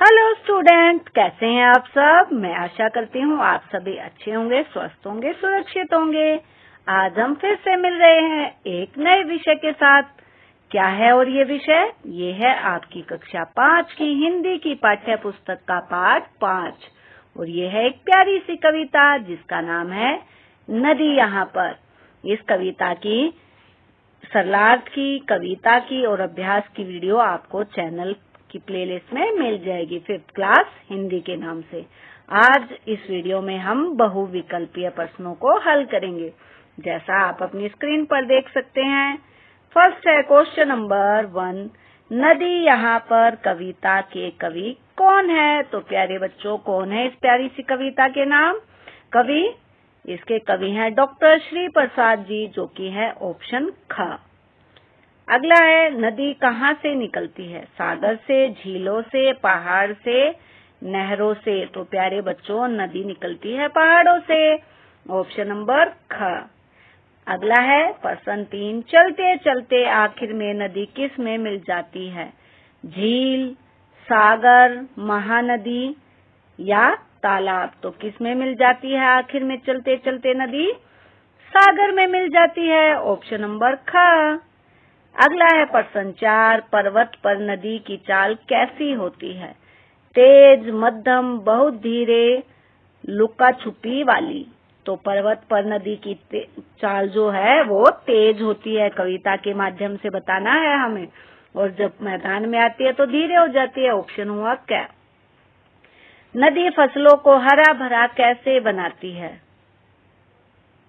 Hello student, कैसे हैं आप सब। मैं आशा करती हूँ आप सभी अच्छे होंगे, स्वस्थ होंगे, सुरक्षित होंगे। आज हम फिर से मिल रहे हैं एक नए विषय के साथ। क्या है और ये विषय? ये है आपकी कक्षा 5 की हिंदी की पाठ्य पुस्तक का पाठ 5 और ये है एक प्यारी सी कविता जिसका नाम है नदी यहाँ पर। इस कविता की सरलार्थ की, कविता की और अभ्यास की वीडियो आपको चैनल की प्लेलिस्ट में मिल जाएगी 5th क्लास हिंदी के नाम से। आज इस वीडियो में हम बहुविकल्पीय प्रश्नों को हल करेंगे, जैसा आप अपनी स्क्रीन पर देख सकते हैं। फर्स्ट है क्वेश्चन नंबर 1, नदी यहाँ पर कविता के कवि कौन है? तो प्यारे बच्चों, कौन है इस प्यारी सी कविता के नाम कवि? इसके कवि हैं डॉक्टर श्री प्रसाद जी, जो कि है ऑप्शन ख। अगला है नदी कहाँ से निकलती है? सागर से, झीलों से, पहाड़ से, नहरों से। तो प्यारे बच्चों, नदी निकलती है पहाड़ों से, ऑप्शन नंबर ख। अगला है प्रश्न 3, चलते चलते आखिर में नदी किस में मिल जाती है? झील, सागर, महानदी या तालाब। तो किस में मिल जाती है आखिर में चलते चलते नदी? सागर में मिल जाती है, ऑप्शन नंबर ख। अगला है प्रश्न 4, पर्वत पर नदी की चाल कैसी होती है? तेज, मध्यम, बहुत धीरे, लुका छुपी वाली। तो पर्वत पर नदी की चाल जो है वो तेज होती है, कविता के माध्यम से बताना है हमें, और जब मैदान में आती है तो धीरे हो जाती है, ऑप्शन हुआ क्या। नदी फसलों को हरा भरा कैसे बनाती है?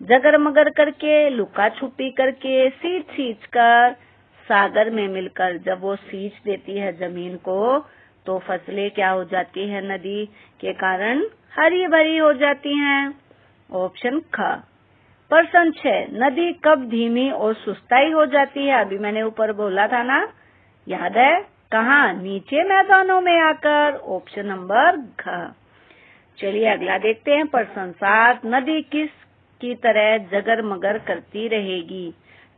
जगर मगर करके, लुका छुपी करके, सींच सींच कर, सागर में मिलकर। जब वो सींच देती है जमीन को तो फसलें क्या हो जाती है? नदी के कारण हरी भरी हो जाती हैं, ऑप्शन ख। प्रश्न 6, नदी कब धीमी और सुस्ताई हो जाती है? अभी मैंने ऊपर बोला था ना, याद है? कहाँ? नीचे मैदानों में आकर, ऑप्शन नंबर घ। चलिए अगला देखते हैं प्रश्न 7, नदी किस की तरह जगर मगर करती रहेगी?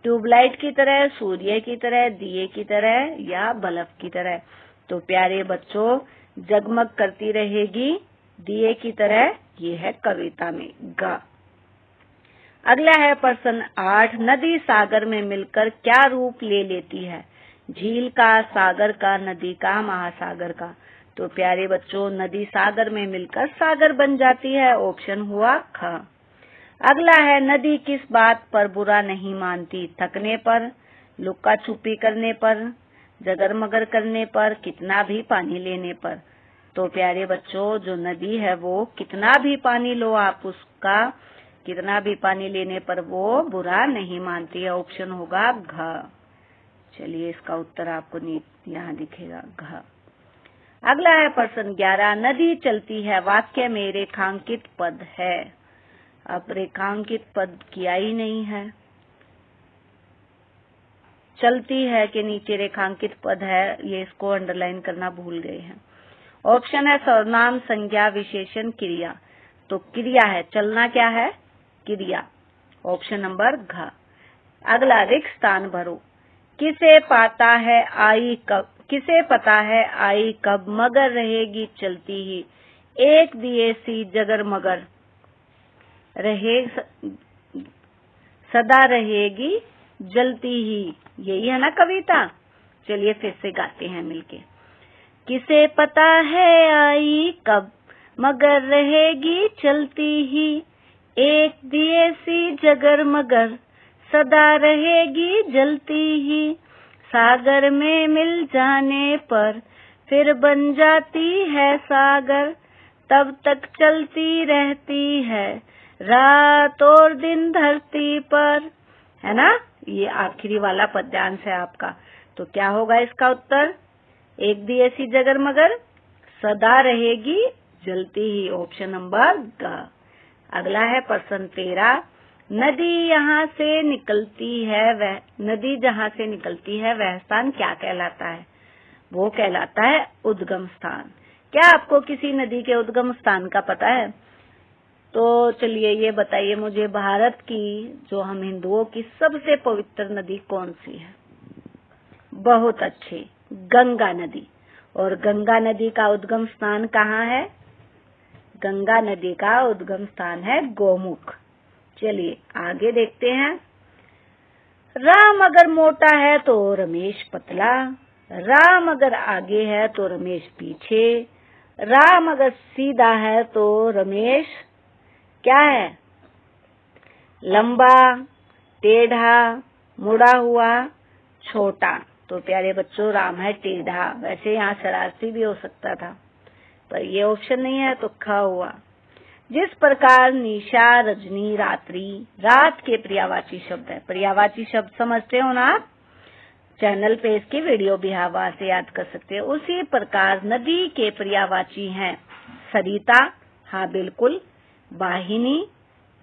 ट्यूबलाइट की तरह, सूर्य की तरह, दिए की तरह या बल्ब की तरह। तो प्यारे बच्चों, जगमग करती रहेगी दिए की तरह, ये है कविता में ग। अगला है प्रश्न 8, नदी सागर में मिलकर क्या रूप ले लेती है? झील का, सागर का, नदी का, महासागर का। तो प्यारे बच्चों, नदी सागर में मिलकर सागर बन जाती है, ऑप्शन हुआ ख। अगला है नदी किस बात पर बुरा नहीं मानती? थकने पर, लुका छुपी करने पर, जगर मगर करने पर, कितना भी पानी लेने पर। तो प्यारे बच्चों, जो नदी है वो कितना भी पानी लो आप उसका, कितना भी पानी लेने पर वो बुरा नहीं मानती है, ऑप्शन होगा घ। चलिए इसका उत्तर आपको यहाँ दिखेगा घ। अगला है प्रश्न 11, नदी चलती है वाक्य में रेखांकित पद है। अब रेखांकित पद किया ही नहीं है, चलती है के नीचे रेखांकित पद है, ये इसको अंडरलाइन करना भूल गए हैं। ऑप्शन है सर्वनाम, संज्ञा, विशेषण, क्रिया। तो क्रिया है, चलना क्या है? क्रिया, ऑप्शन नंबर घ। अगला रिक्त स्थान भरो। किसे पता है आई कब, किसे पता है आई कब, मगर रहेगी चलती ही, एक दिए सी जगर मगर रहे, सदा रहेगी जलती ही। यही है ना कविता। चलिए फिर से गाते हैं मिलके। किसे पता है आई कब, मगर रहेगी चलती ही, एक दिए सी जगर मगर, सदा रहेगी जलती ही, सागर में मिल जाने पर फिर बन जाती है सागर, तब तक चलती रहती है रात और दिन धरती पर। है ना? ये आखिरी वाला पद्यांश है आपका। तो क्या होगा इसका उत्तर? एक दिए सी जगर मगर, सदा रहेगी जलती ही, ऑप्शन नंबर ग। अगला है प्रश्न 13, नदी यहाँ से निकलती है वह, नदी जहाँ से निकलती है वह स्थान क्या कहलाता है? वो कहलाता है उद्गम स्थान। क्या आपको किसी नदी के उद्गम स्थान का पता है? तो चलिए ये बताइए मुझे, भारत की, जो हम हिंदुओं की सबसे पवित्र नदी कौन सी है? बहुत अच्छे, गंगा नदी। और गंगा नदी का उद्गम स्थान कहाँ है? गंगा नदी का उद्गम स्थान है गोमुख। चलिए आगे देखते हैं। राम अगर मोटा है तो रमेश पतला, राम अगर आगे है तो रमेश पीछे, राम अगर सीधा है तो रमेश क्या है? लंबा, टेढ़ा, मुड़ा हुआ, छोटा। तो प्यारे बच्चों राम है टेढ़ा। वैसे यहाँ शरारती भी हो सकता था, पर ये ऑप्शन नहीं है तो ख हुआ। जिस प्रकार निशा, रजनी, रात्रि रात के पर्यायवाची शब्द है। पर्यायवाची शब्द समझते हो ना आप? चैनल पे इसकी वीडियो भी है, वहां से याद कर सकते हो। उसी प्रकार नदी के पर्यायवाची हैं सरिता, हाँ बिल्कुल, वाहिनी,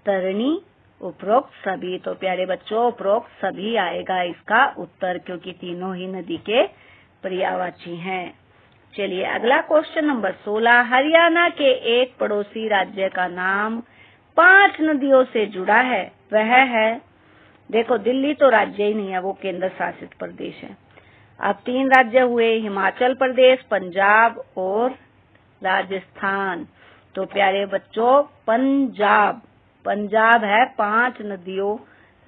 तरणी, उपरोक्त सभी। तो प्यारे बच्चों उपरोक्त सभी आएगा इसका उत्तर, क्योंकि तीनों ही नदी के पर्यायवाची हैं। चलिए अगला क्वेश्चन नंबर 16। हरियाणा के एक पड़ोसी राज्य का नाम 5 नदियों से जुड़ा है, वह है, देखो दिल्ली तो राज्य ही नहीं है, वो केंद्र शासित प्रदेश है। अब 3 राज्य हुए, हिमाचल प्रदेश, पंजाब और राजस्थान। तो प्यारे बच्चों पंजाब है 5 नदियों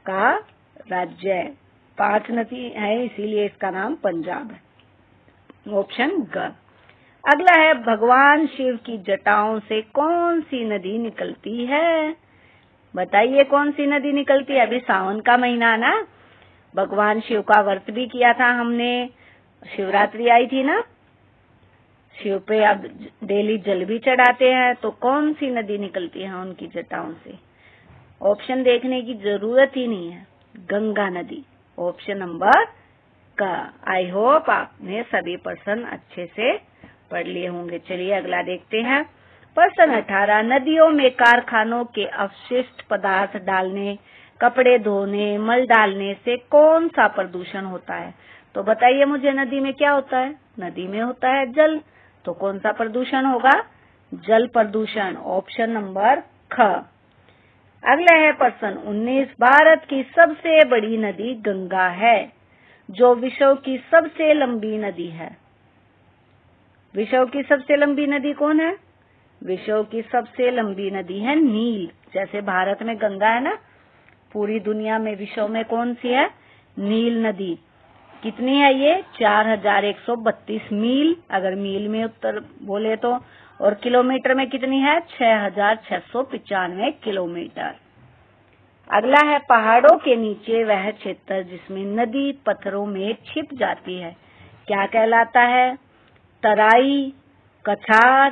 का राज्य है। 5 नदी है इसीलिए इसका नाम पंजाब है। ऑप्शन ग। अगला है भगवान शिव की जटाओं से कौन सी नदी निकलती है? बताइए कौन सी नदी निकलती है? अभी सावन का महीना ना, भगवान शिव का व्रत भी किया था हमने, शिवरात्रि आई थी ना, शिव पे अब डेली जल भी चढ़ाते हैं। तो कौन सी नदी निकलती है उनकी जटाओं से? ऑप्शन देखने की जरूरत ही नहीं है, गंगा नदी। ऑप्शन नंबर का। आई होप आपने सभी प्रश्न अच्छे से पढ़ लिए होंगे। चलिए अगला देखते हैं। प्रश्न 18। नदियों में कारखानों के अपशिष्ट पदार्थ डालने, कपड़े धोने, मल डालने से कौन सा प्रदूषण होता है? तो बताइए मुझे, नदी में क्या होता है? नदी में होता है जल। तो कौन सा प्रदूषण होगा? जल प्रदूषण। ऑप्शन नंबर ख। अगला है प्रश्न 19। भारत की सबसे बड़ी नदी गंगा है, जो विश्व की सबसे लंबी नदी है। विश्व की सबसे लंबी नदी कौन है? विश्व की सबसे लंबी नदी है नील। जैसे भारत में गंगा है ना, पूरी दुनिया में विश्व में कौन सी है? नील नदी। कितनी है ये? 4132 मील, अगर मील में उत्तर बोले तो। और किलोमीटर में कितनी है? 6695 किलोमीटर। अगला है पहाड़ों के नीचे वह क्षेत्र जिसमें नदी पत्थरों में छिप जाती है, क्या कहलाता है? तराई, कछार,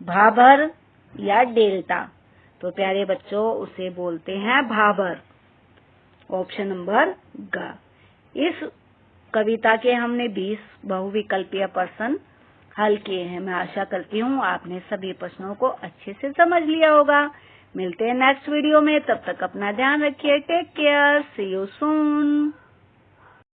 भाबर या डेल्टा? तो प्यारे बच्चों उसे बोलते हैं भाबर। ऑप्शन नंबर ग। इस कविता के हमने 20 बहुविकल्पीय प्रश्न हल किए हैं। मैं आशा करती हूँ आपने सभी प्रश्नों को अच्छे से समझ लिया होगा। मिलते हैं नेक्स्ट वीडियो में, तब तक अपना ध्यान रखिए। Take care, see you soon.